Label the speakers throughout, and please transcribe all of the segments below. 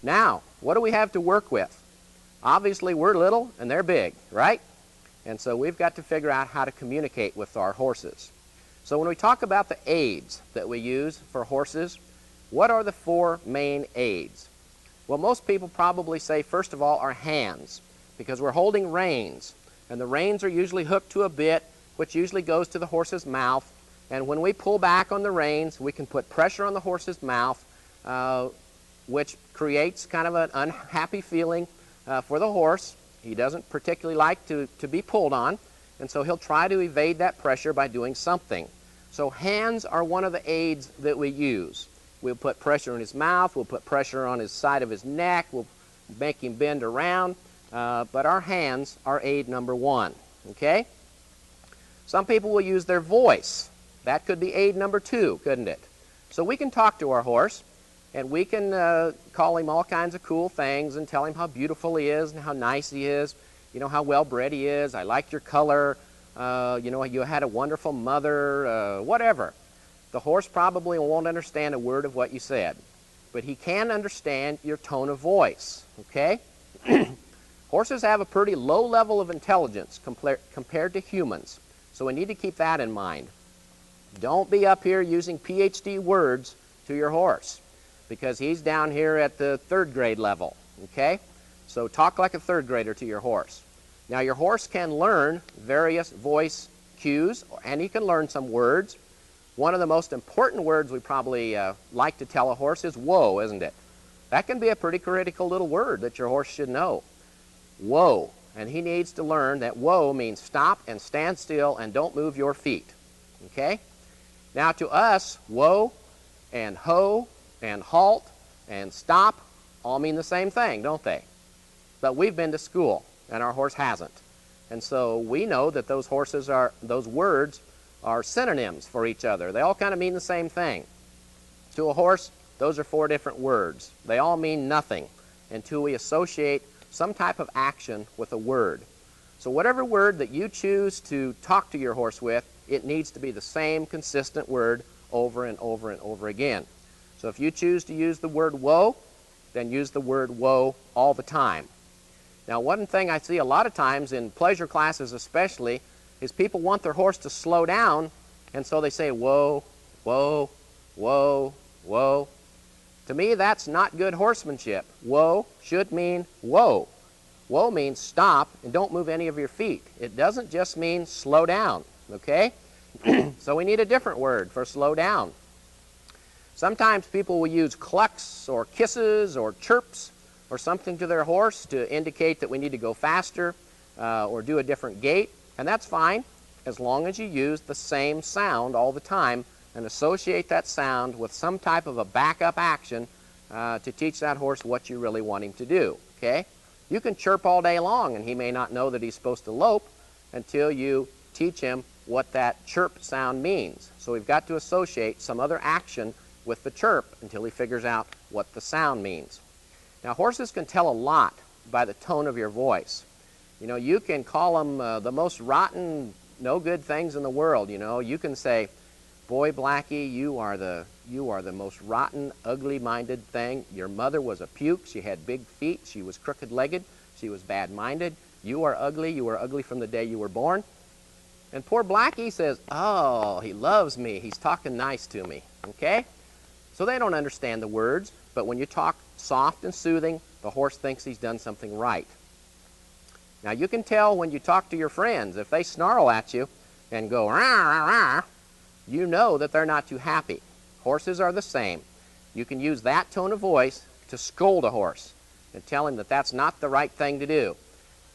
Speaker 1: Now, what do we have to work with? Obviously, we're little and they're big, right? And so we've got to figure out how to communicate with our horses. So when we talk about the aids that we use for horses, what are the four main aids? Well, most people probably say, first of all, our hands, because we're holding reins. And the reins are usually hooked to a bit, which usually goes to the horse's mouth. And when we pull back on the reins, we can put pressure on the horse's mouth, which creates kind of an unhappy feeling for the horse. He doesn't particularly like to be pulled on, and so he'll try to evade that pressure by doing something. So hands are one of the aids that we use. We'll put pressure on his mouth, we'll put pressure on his side of his neck, we'll make him bend around, but our hands are aid number one, okay? Some people will use their voice. That could be aid number two, couldn't it? So we can talk to our horse, and we can call him all kinds of cool things and tell him how beautiful he is and how nice he is, you know, how well-bred he is, I like your color, you know, you had a wonderful mother, whatever. The horse probably won't understand a word of what you said, but he can understand your tone of voice, okay? Horses have a pretty low level of intelligence compared to humans, so we need to keep that in mind. Don't be up here using PhD words to your horse, because he's down here at the third grade level, okay? So talk like a third grader to your horse. Now your horse can learn various voice cues, and he can learn some words. One of the most important words we probably like to tell a horse is whoa, isn't it? That can be a pretty critical little word that your horse should know. Whoa, and he needs to learn that whoa means stop and stand still and don't move your feet, okay? Now to us, whoa and ho and halt and stop all mean the same thing, don't they? But we've been to school and our horse hasn't. And so we know that those words are synonyms for each other. They all kind of mean the same thing. To a horse, those are four different words. They all mean nothing until we associate some type of action with a word. So whatever word that you choose to talk to your horse with, it needs to be the same consistent word over and over and over again. So if you choose to use the word whoa, then use the word whoa all the time. Now one thing I see a lot of times in pleasure classes especially is people want their horse to slow down, and so they say whoa, whoa, whoa, whoa. To me, that's not good horsemanship. Whoa should mean whoa. Whoa means stop and don't move any of your feet. It doesn't just mean slow down, okay? So we need a different word for slow down. Sometimes people will use clucks or kisses or chirps or something to their horse to indicate that we need to go faster or do a different gait, and that's fine as long as you use the same sound all the time and associate that sound with some type of a backup action to teach that horse what you really want him to do, okay? You can chirp all day long and he may not know that he's supposed to lope until you teach him what that chirp sound means. So we've got to associate some other action with the chirp until he figures out what the sound means. Now horses can tell a lot by the tone of your voice. You know, you can call them the most rotten, no good things in the world, you know. You can say, boy, Blackie, you are the most rotten, ugly-minded thing. Your mother was a puke. She had big feet. She was crooked-legged. She was bad-minded. You are ugly. You were ugly from the day you were born. And poor Blackie says, oh, he loves me. He's talking nice to me, okay? So they don't understand the words, but when you talk soft and soothing, the horse thinks he's done something right. Now you can tell when you talk to your friends, if they snarl at you and go, rah, rah, rah, you know that they're not too happy. Horses are the same. You can use that tone of voice to scold a horse and tell him that that's not the right thing to do.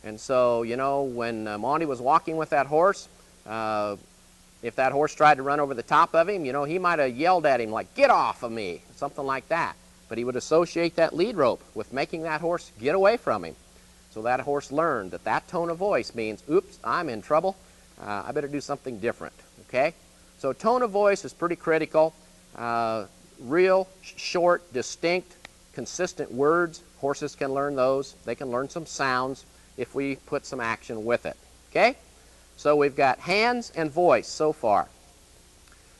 Speaker 1: And so, you know, when Monte was walking with that horse, if that horse tried to run over the top of him, you know, he might have yelled at him like, get off of me, something like that. But he would associate that lead rope with making that horse get away from him. So that horse learned that that tone of voice means, oops, I'm in trouble. I better do something different, okay? So tone of voice is pretty critical. Real, short, distinct, consistent words, horses can learn those. They can learn some sounds if we put some action with it, okay? So we've got hands and voice so far.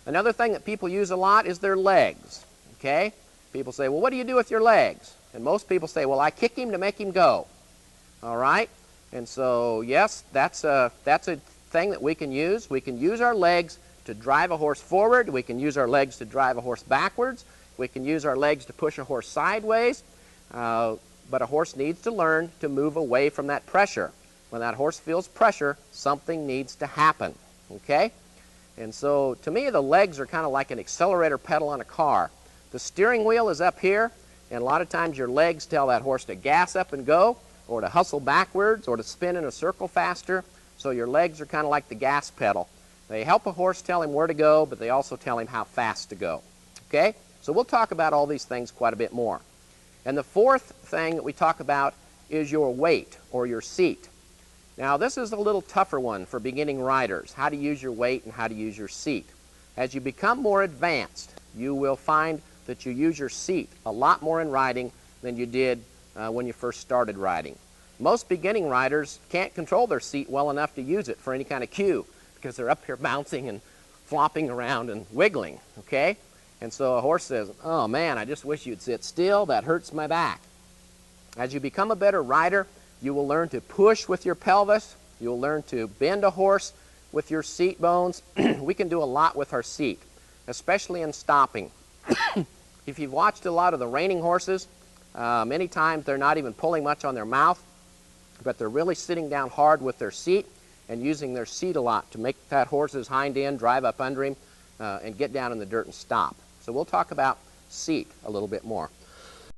Speaker 1: Another thing that people use a lot is their legs, okay? People say, well, what do you do with your legs? And most people say, well, I kick him to make him go. All right? And so, yes, that's a thing that we can use. We can use our legs to drive a horse forward. We can use our legs to drive a horse backwards. We can use our legs to push a horse sideways. But a horse needs to learn to move away from that pressure. When that horse feels pressure, something needs to happen. Okay? And so, to me, the legs are kind of like an accelerator pedal on a car. The steering wheel is up here, and a lot of times your legs tell that horse to gas up and go, or to hustle backwards, or to spin in a circle faster. So your legs are kind of like the gas pedal. They help a horse tell him where to go, but they also tell him how fast to go. Okay? So we'll talk about all these things quite a bit more. And the fourth thing that we talk about is your weight, or your seat. Now, this is a little tougher one for beginning riders, how to use your weight and how to use your seat. As you become more advanced, you will find that you use your seat a lot more in riding than you did when you first started riding. Most beginning riders can't control their seat well enough to use it for any kind of cue because they're up here bouncing and flopping around and wiggling, okay? And so a horse says, oh man, I just wish you'd sit still, that hurts my back. As you become a better rider, you will learn to push with your pelvis. You'll learn to bend a horse with your seat bones. We can do a lot with our seat, especially in stopping. If you've watched a lot of the reining horses, many times they're not even pulling much on their mouth, but they're really sitting down hard with their seat and using their seat a lot to make that horse's hind end drive up under him and get down in the dirt and stop. So we'll talk about seat a little bit more.